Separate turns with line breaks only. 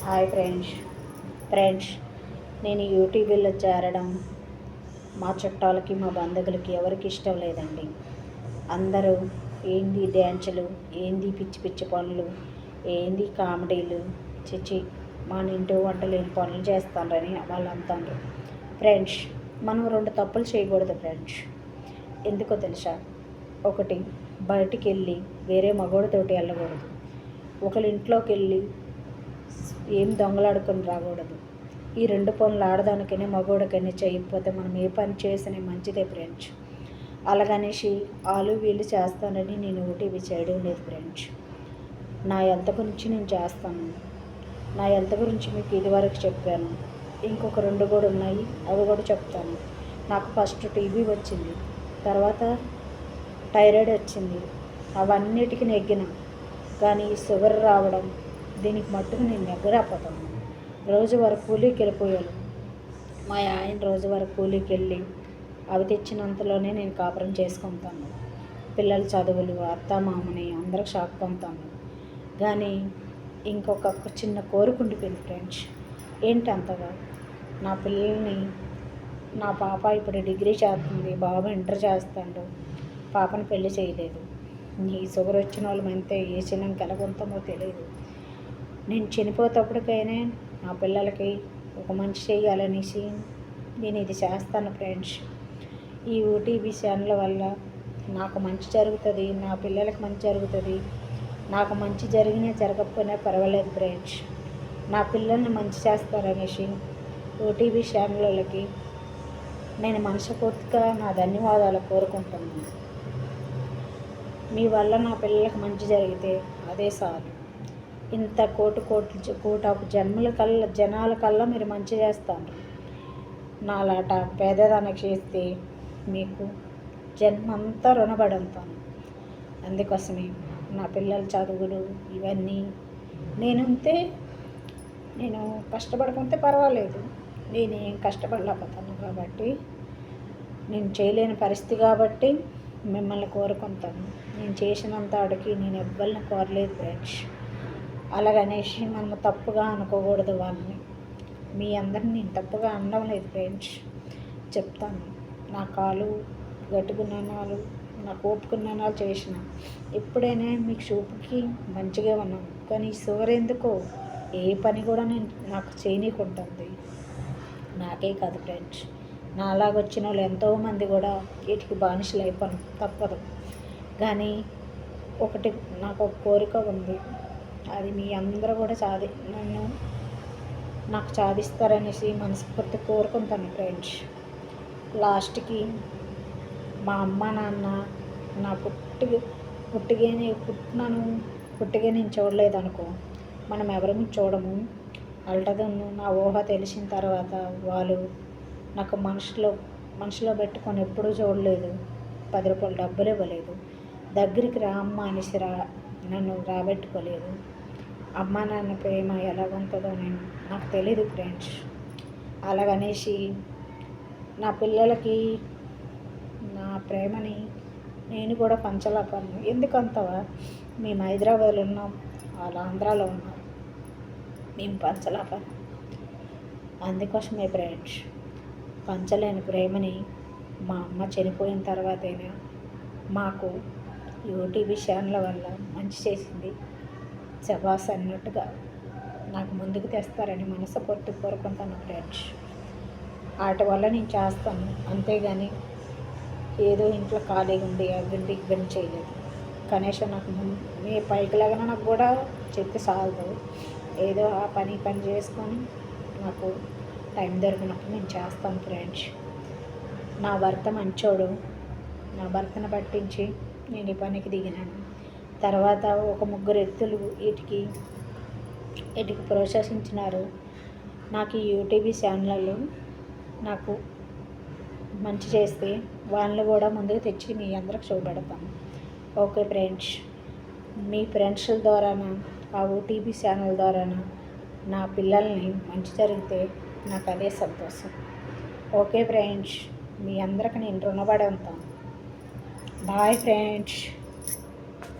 Hi friends నేను యూట్యూబ్లో చేరడం మా చుట్టాలకి మా బంధువులకి ఎవరికి ఇష్టం లేదండి. అందరూ ఏంది డ్యాన్సులు, ఏంది పిచ్చి పిచ్చి పనులు, ఏంది కామెడీలు, చిచి మన ఇంటి వంట లేని పనులు చేస్తానని వాళ్ళు అంటారు. ఫ్రెండ్స్, మనం రెండు తప్పులు చేయకూడదు ఫ్రెండ్స్. ఎందుకో తెలుసా? ఒకటి, బయటికి వెళ్ళి వేరే మగవాడితోటి వెళ్ళకూడదు. ఒకరి ఇంట్లోకి వెళ్ళి ఏం దొంగలాడుకొని రాకూడదు. ఈ రెండు పనులు ఆడదానికైనా మగవాడికైనా చేయకపోతే మనం ఏ పని చేసినా మంచిదే ఫ్రెండ్స్. అలాగనేసి వాళ్ళు వీళ్ళు చేస్తానని నేను ఒకటి చేయడం లేదు ఫ్రెండ్స్. నా హెల్త్ గురించి నేను చేస్తాను. నా హెల్త్ గురించి మీకు ఇదివరకు చెప్పాను. ఇంకొక రెండు కూడా ఉన్నాయి, అవి కూడా చెప్తాను. నాకు ఫస్ట్ టీబీ వచ్చింది, తర్వాత థైరాయిడ్ వచ్చింది. అవన్నిటికీ నెగ్గిన, కానీ షుగర్ రావడం దీనికి మట్టుకు నేను నెగ్గలేకపోతాను. రోజు వరకు కూలీకి వెళ్ళిపోయాను. మా ఆయన రోజు వరకు కూలీకి వెళ్ళి అవి తెచ్చినంతలోనే నేను కాపురం చేసుకుంటాను. పిల్లల చదువులు, అత్త మామని అందరికి షాక్ పొందుతాను. కానీ ఇంకొక చిన్న కోరిక ఉండిపోయింది ఫ్రెండ్స్. ఏంటి అంతగా? నా పిల్లల్ని, నా పాప ఇప్పుడు డిగ్రీ చేస్తుంది, బాబు ఇంటర్ చేస్తాడు. పాపను పెళ్లి చేయలేదు. ఈ షుగర్ వచ్చిన వాళ్ళు అంతే, ఏ చిన్నం కలగొంతామో తెలియదు. నేను చనిపోయేటప్పటికైనా నా పిల్లలకి ఒక మంచి చేయాలనేసి నేను ఇది చేస్తాను ఫ్రెండ్స్. ఈ ఓటీవీ ఛానల్ వల్ల నాకు మంచి జరుగుతుంది, నా పిల్లలకి మంచి జరుగుతుంది. నాకు మంచి జరిగినా జరగకపోయినా పర్వాలేదు ఫ్రెండ్స్. నా పిల్లల్ని మంచి చేస్తారనేసి ఓటీవీ ఛానల్ వాళ్ళకి నేను మనస్ఫూర్తిగా నా ధన్యవాదాలు కోరుకుంటున్నాను. మీ వల్ల నా పిల్లలకు మంచి జరిగితే అదే చాలు. ఇంత కోటాపు జనాల కల్లా మీరు మంచి చేస్తారు. నాలాట పేదదానికి చేస్తే మీకు జన్మంతా రుణపడి ఉంటాను. అందుకోసమే నా పిల్లల చదువులు ఇవన్నీ నేను కష్టపడకుంటే పర్వాలేదు. నేనేం కష్టపడలేకపోతాను కాబట్టి, నేను చేయలేని పరిస్థితి కాబట్టి మిమ్మల్ని కోరుకుంటాను. నేను చేసినంత అడిగి నేను ఎవ్వరిని కోరలేదు ఫ్రెండ్స్. అలాగనేసి మనం తప్పుగా అనుకోకూడదు వాళ్ళని. మీ అందరిని నేను తప్పుగా అనడం లేదు ఫ్రెండ్స్. చెప్తాను, నా కాలు గట్టుకున్నాను, నా కోపుకున్నాను చేసిన. ఎప్పుడైనా మీకు చూపుకి మంచిగా ఉన్నాను, కానీ షుగర్ ఎందుకో ఏ పని కూడా నాకు చేయనీకుంటుంది. నాకే కాదు ఫ్రెండ్స్, నా అలాగొచ్చిన వాళ్ళు ఎంతోమంది కూడా వీటికి బానిసలు అయిపోను తప్పదు. కానీ ఒకటి, నాకు ఒక కోరిక ఉంది. అది మీ అందరూ కూడా నాకు సాధిస్తారనేసి మనస్ఫూర్తి కోరుకుంటాను ఫ్రెండ్స్. లాస్ట్కి మా అమ్మ నాన్న నా పుట్టిగా నేను చూడలేదనుకో, మనం ఎవరము చూడము. అల్టదన్ను నా ఊహ తెలిసిన తర్వాత వాళ్ళు నాకు మనసులో పెట్టుకొని ఎప్పుడూ చూడలేదు. 10 రూపాయలు డబ్బులు ఇవ్వలేదు. దగ్గరికి రా అమ్మ అనేసి నన్ను రాబెట్టుకోలేదు. అమ్మ నాన్న ప్రేమ ఎలాగుంటుందో నాకు తెలీదు ఫ్రెండ్స్. అలాగనేసి నా పిల్లలకి నా ప్రేమని నేను కూడా పంచలేకపోయాను. ఎందుకంతవా? మేము హైదరాబాద్లో ఉన్నాం, వాళ్ళు ఆంధ్రాలో ఉన్నాం, మేము పంచలేకపోయాం. అందుకోసమే ఫ్రెండ్స్, పంచలేని ప్రేమని మా అమ్మ చనిపోయిన తర్వాతైనా మాకు యూటీవీ ఛానల్ వల్ల మంచి చేసింది. శబాస్ అన్నట్టుగా నాకు ముందుకు తెస్తారని మనస్ఫూర్తి కోరుకుంటాను ఫ్రెండ్స్. వాటి వల్ల నేను చేస్తాను, అంతేగాని ఏదో ఇంట్లో ఖాళీగా ఉండి అవ్వండి ఇవ్వండి చేయలేదు. కనీసం నాకు మీ పైకి లాగా నాకు కూడా చెప్పి సాలదు. ఏదో ఆ పని చేసుకొని నాకు టైం దొరికినప్పుడు నేను చేస్తాను ఫ్రెండ్స్. నా భర్త మంచోడు. నా భర్తను పట్టించి నేను ఈ పనికి దిగినాను. తర్వాత ఒక 3 వ్యక్తులు వీటికి ప్రోత్సహించినారు. నాకు ఈ యూటీవీ ఛానళ్ళు నాకు మంచి చేస్తే వాళ్ళని కూడా ముందుకు తెచ్చి మీ అందరికి చూపెడతాను. ఓకే ఫ్రెండ్స్, మీ ఫ్రెండ్స్ ద్వారాన ఆ ఓటీవీ ఛానల్ ద్వారాన నా పిల్లల్ని మంచి జరిగితే నాకు అదే సంతోషం. ఓకే ఫ్రెండ్స్, మీ అందరికి నేను రుణపడి ఉంటాను. Bye friends.